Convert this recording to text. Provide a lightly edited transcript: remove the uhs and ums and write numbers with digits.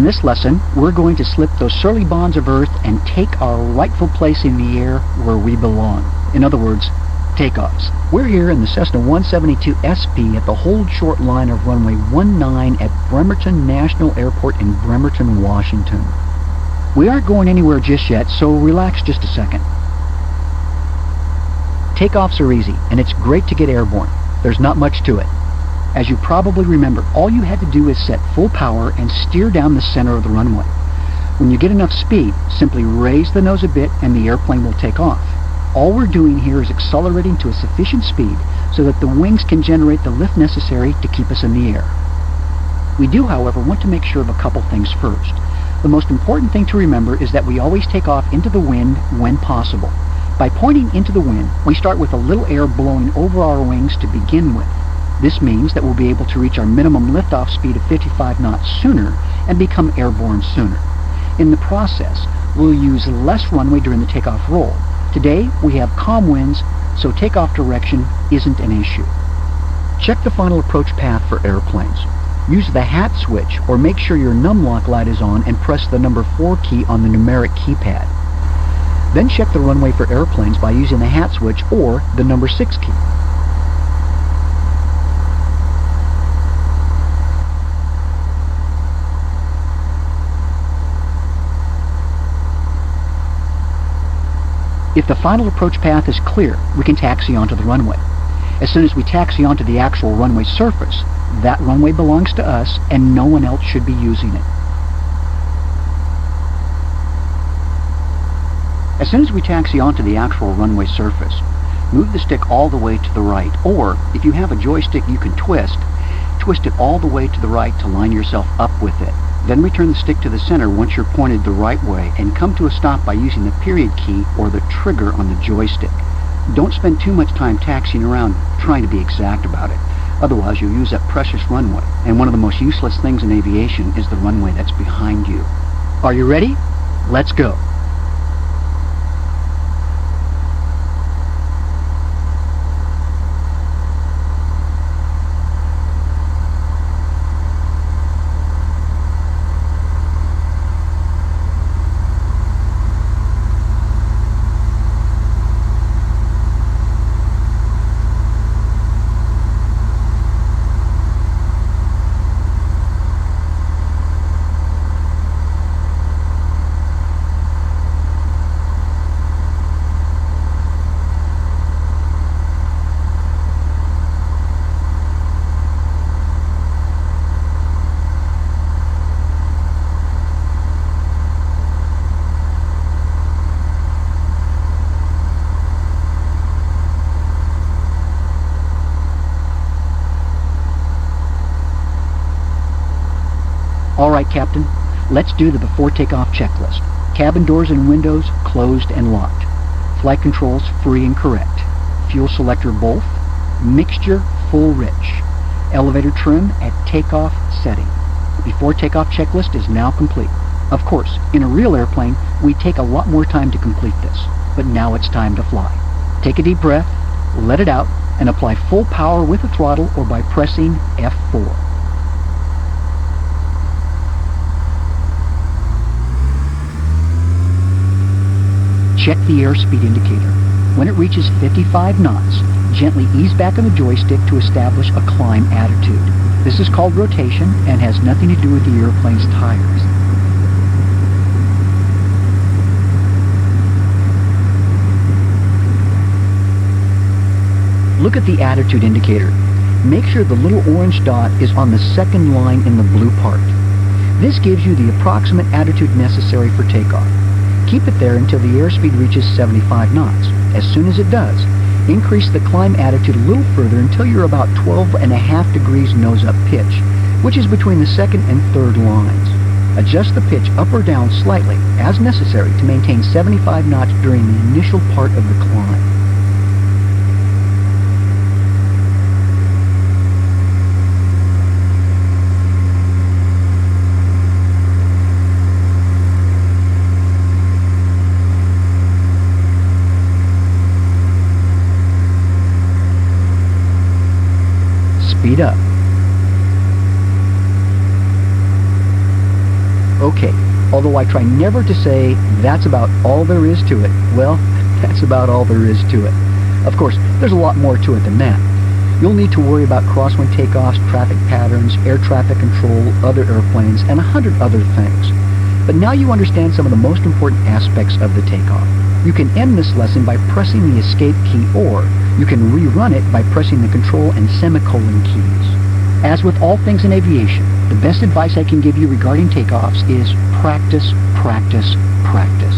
In this lesson, we're going to slip those surly bonds of Earth and take our rightful place in the air where we belong. In other words, takeoffs. We're here in the Cessna 172 SP at the hold short line of runway 19 at Bremerton National Airport in Bremerton, Washington. We aren't going anywhere just yet, so relax just a second. Takeoffs are easy, and it's great to get airborne. There's not much to it. As you probably remember, all you had to do is set full power and steer down the center of the runway. When you get enough speed, simply raise the nose a bit and the airplane will take off. All we're doing here is accelerating to a sufficient speed so that the wings can generate the lift necessary to keep us in the air. We do, however, want to make sure of a couple things first. The most important thing to remember is that we always take off into the wind when possible. By pointing into the wind, we start with a little air blowing over our wings to begin with. This means that we'll be able to reach our minimum liftoff speed of 55 knots sooner and become airborne sooner. In the process, we'll use less runway during the takeoff roll. Today, we have calm winds, so takeoff direction isn't an issue. Check the final approach path for airplanes. Use the hat switch or make sure your numlock light is on and press the number 4 key on the numeric keypad. Then check the runway for airplanes by using the hat switch or the number 6 key. If the final approach path is clear, we can taxi onto the runway. As soon as we taxi onto the actual runway surface, that runway belongs to us and no one else should be using it. As soon as we taxi onto the actual runway surface, move the stick all the way to the right, or if you have a joystick you can twist it all the way to the right to line yourself up with it. Then return the stick to the center once you're pointed the right way and come to a stop by using the period key or the trigger on the joystick. Don't spend too much time taxiing around trying to be exact about it. Otherwise you'll use that precious runway, and one of the most useless things in aviation is the runway that's behind you. Are you ready? Let's go. Alright, Captain, let's do the before takeoff checklist. Cabin doors and windows closed and locked. Flight controls free and correct. Fuel selector both. Mixture full rich. Elevator trim at takeoff setting. Before takeoff checklist is now complete. Of course, in a real airplane, we take a lot more time to complete this, but now it's time to fly. Take a deep breath, let it out, and apply full power with the throttle or by pressing F4. Check the airspeed indicator. When it reaches 55 knots, gently ease back on the joystick to establish a climb attitude. This is called rotation and has nothing to do with the airplane's tires. Look at the attitude indicator. Make sure the little orange dot is on the second line in the blue part. This gives you the approximate attitude necessary for takeoff. Keep it there until the airspeed reaches 75 knots. As soon as it does, increase the climb attitude a little further until you're about 12.5 degrees nose-up pitch, which is between the second and third lines. Adjust the pitch up or down slightly, as necessary, to maintain 75 knots during the initial part of the climb. Speed up. Okay, although I try never to say that's about all there is to it, well, that's about all there is to it. Of course, there's a lot more to it than that. You'll need to worry about crosswind takeoffs, traffic patterns, air traffic control, other airplanes, and 100 other things. But now you understand some of the most important aspects of the takeoff. You can end this lesson by pressing the escape key, or you can rerun it by pressing the control and semicolon keys. As with all things in aviation, the best advice I can give you regarding takeoffs is practice, practice, practice.